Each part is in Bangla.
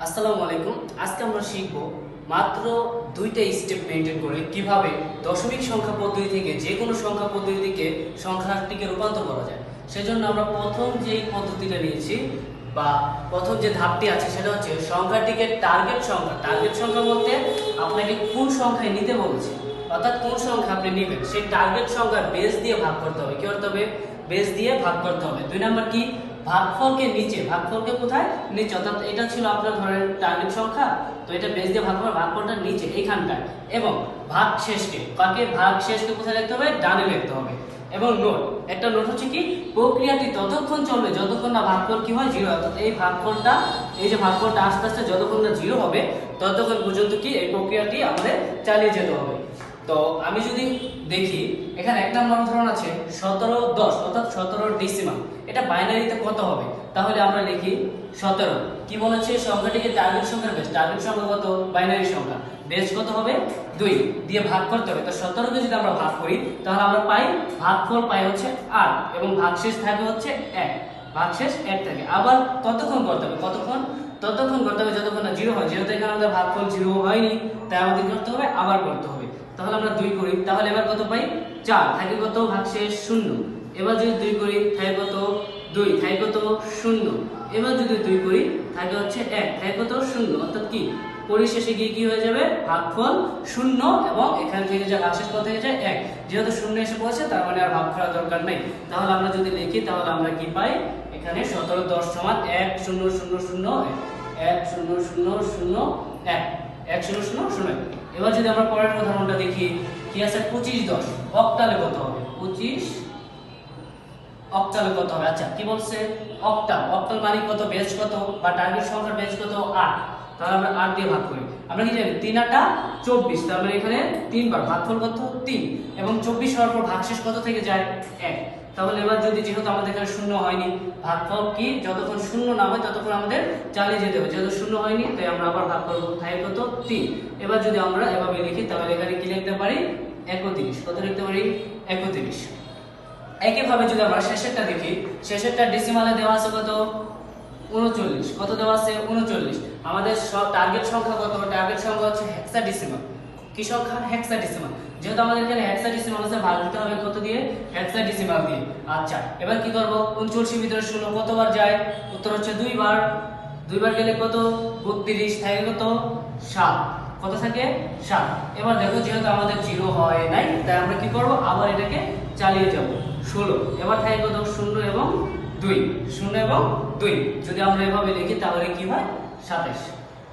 আসসালামু আলাইকুম। আজকে আমরা শিখব মাত্র দুইটা স্টেপ মেনটেন করে কিভাবে দশমিক সংখ্যা পদ্ধতি থেকে যে কোনো সংখ্যা পদ্ধতিকে সংখ্যাটিকে রূপান্তর করা যায়। সেজন্য আমরা প্রথম যেই পদ্ধতিটা নিয়েছি বা প্রথম যে ধাপটি আছে সেটা হচ্ছে সংখ্যাটিকে টার্গেট সংখ্যা বলতে আপনাকে কোন সংখ্যায় নিতে বলছে, অর্থাৎ কোন সংখ্যা আপনি নেবেন সেই টার্গেট সংখ্যার বেস দিয়ে ভাগ করতে হবে। কি করতে হবে? বেস দিয়ে ভাগ করতে হবে। দুই নাম্বার কি? ভাগফলকে নিচে, ভাগফলকে কোথায়? নিচে, অর্থাৎ এটা ছিল আপনার ধরেন টার্গেট সংখ্যা, তো এটা বেস দিয়ে ভাগ করে ভাগফলটা নিচে এইখানটায়, এবং ভাগশেষকে কোথায় লিখতে হবে? ডানে লিখতে হবে। এবং নোট, একটা নোট হচ্ছে কি, প্রক্রিয়াটি ততক্ষণ চলবে যতক্ষণ না ভাগফল কি হয়? জিরো। অর্থাৎ এই ভাগফলটা আস্তে আস্তে যতক্ষণ না জিরো হবে ততক্ষণ পর্যন্ত কি এই প্রক্রিয়াটি আমাদের চালিয়ে যেতে হবে। তো আমি যদি দেখি এখানে এক নম্বর উদাহরণ আছে 1710, অর্থাৎ 17 ডেসিমাল। এটা বাইনারিতে কত হবে? তাহলে আমরা লিখি 17। কি বলেছে? সংখ্যাটিকে টার্গেট সংখ্যার বেস, টার্গেট সংখ্যা কত? বাইনারি সংখ্যা, বেস কত হবে? 2 দিয়ে ভাগ করতে হবে। তো 17কে যদি আমরা ভাগ করি তাহলে আমরা পাই, ভাগফল পাই হচ্ছে 8 এবং ভাগশেষ থাকে হচ্ছে 1, ভাগশেষ 1 থাকে। আবার ততক্ষণ করতে হবে, ততক্ষণ করতে হবে যতক্ষণ না জিরো হয়। যেহেতু এখানে আমাদের ভাগফল জিরো হয়নি তাই আমাদের করতে হবে, আবার করতে হবে। তাহলে আমরা 2 করি, তাহলে এবার কত পাই? 4 থাকে কত? ভাগশেষ 0। এবার যদি 2 করি থাকে কত? 2 থাকে কত? 0। এবার যদি 2 করি থাকে হচ্ছে 1 থাকে কত? 0। অর্থাৎ কি পরিশেষে গিয়ে কি হয়ে যাবে? ভাগফল 0 এবং এখান থেকে যে ভাগশেষ কত হয়ে যায়? 1। যেহেতু 0 এসে পড়েছে তার মানে আর ভাগ করার দরকার নেই। তাহলে আমরা যদি লিখি তাহলে আমরা কি পাই? এখানে 1710 সমান 1 0 0 0 1 0 0 0 1 1 0 0 0 1। এবার যদি আমরা পরের উদাহরণটা দেখি, কি আছে? 2510 অক্টালে কত হবে? 25 অক্টালে কত হবে? আচ্ছা, কি বলছে? অক্টাল মানে কত? বেস কত বা টার্গেট সংখ্যার বেস কত? 8। তাহলে আমরা 8 দিয়ে ভাগ করি। আমরা কি জানি 3 8 24, তার মানে এখানে 3 বার, ভাগফল কত? 3 এবং 24 হওয়ার পর ভাগশেষ কত থেকে যায়? 1। তাহলে এবার যদি, যেহেতু আমাদের এখানে শূন্য হয়নি, ভাগফল কি যতক্ষণ শূন্য না হয় ততক্ষণ আমাদের চালিয়ে যেতে হবে। যেহেতু শূন্য হয়নি তাই আমরা আবার ভাগ করব, থাকে কত? 3। এবার যদি আমরা এভাবে লিখি তাহলে এখানে কি লিখতে পারি? 31। কত লিখতে পারি? 31। একইভাবে যদি আমরা শেষেরটা দেখি, শেষেরটা ডেসিমালে দেওয়া আছে কত? 39। কত দেওয়া আছে? 39। আমাদের সব টার্গেট সংখ্যা কত? টার্গেট সংখ্যা হচ্ছে হেক্সাডেসিমাল। কি সংখ্যা? হেক্সাডেসিমাল। যেহেতু আমাদের এখানে হেক্সাডেসিমাল আছে, ভাগ দিতে হবে কত দিয়ে? হেক্সাডেসিমাল দিয়ে। আচ্ছা, এবার কি করব? 39 ভিতরে 16 কতবার যায়? উত্তর হচ্ছে 2 বার। 2 বার গেলে কত? 32 থাকে কত? 7। কত থাকে? 7। এবার দেখো, যেহেতু আমাদের জিরো হয় নাই তাই আমরা কি করব? আবার এটাকে চালিয়ে যাব। 16। এবার থাকে কত? 0 এবং 2, 0 এবং 2। যদি আমরা এভাবে লিখি তাহলে কি হয়? 27।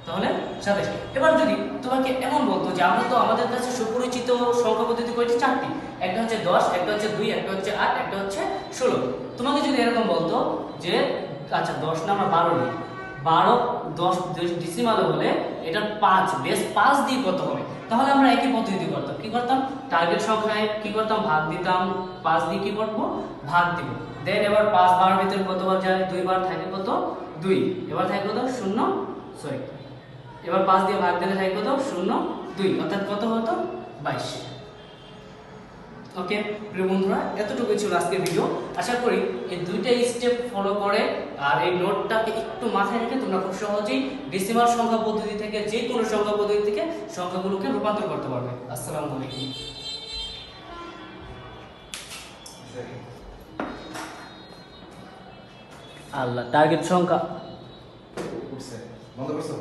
তাহলে 27। এবার যদি তোমাকে এমন বলতো যে আমরা তো, আমাদের কাছে সুপরিচিত সংখ্যা পদ্ধতি কয়টি? 4টি। একটা হচ্ছে 10, একটা হচ্ছে 2, একটা হচ্ছে 8, একটা হচ্ছে 16। তোমাকে যদি এরকম বলতো যে আচ্ছা 10 না আমরা 12 নিই, 12 10 ডেসিমালে হলে এটা 5, বেস 5 দিয়ে কত হবে? তাহলে আমরা একই পদ্ধতি করতাম। কি করতাম? টার্গেট সংখ্যায় কি করতাম? ভাগ দিতাম, 5 দিয়ে কি করব? ভাগ দিব। দেন এবার 5 12 ভিতরে কতবার যায়? 2 বার, থাকে কত? 2। এবার থাকে কত? 0, সরি, এবার 5 দিয়ে ভাগ দিলে থাকে কত? 0 2, অর্থাৎ কত হতো? 22। ওকে প্রিয় বন্ধুরা, এতটুকুই ছিল আজকের ভিডিও। আশা করি এই দুইটা স্টেপ ফলো করে আর এই নোটটাকে একটু মাথায় রেখে তোমরা খুব সহজেই ডেসিমাল সংখ্যা পদ্ধতি থেকে যে কোনো সংখ্যা পদ্ধতি থেকে সংখ্যাগুলোকে রূপান্তর করতে পারবে। আসসালামু আলাইকুম। আল্লাহ, টার্গেট সংখ্যা বন্ধ করছো?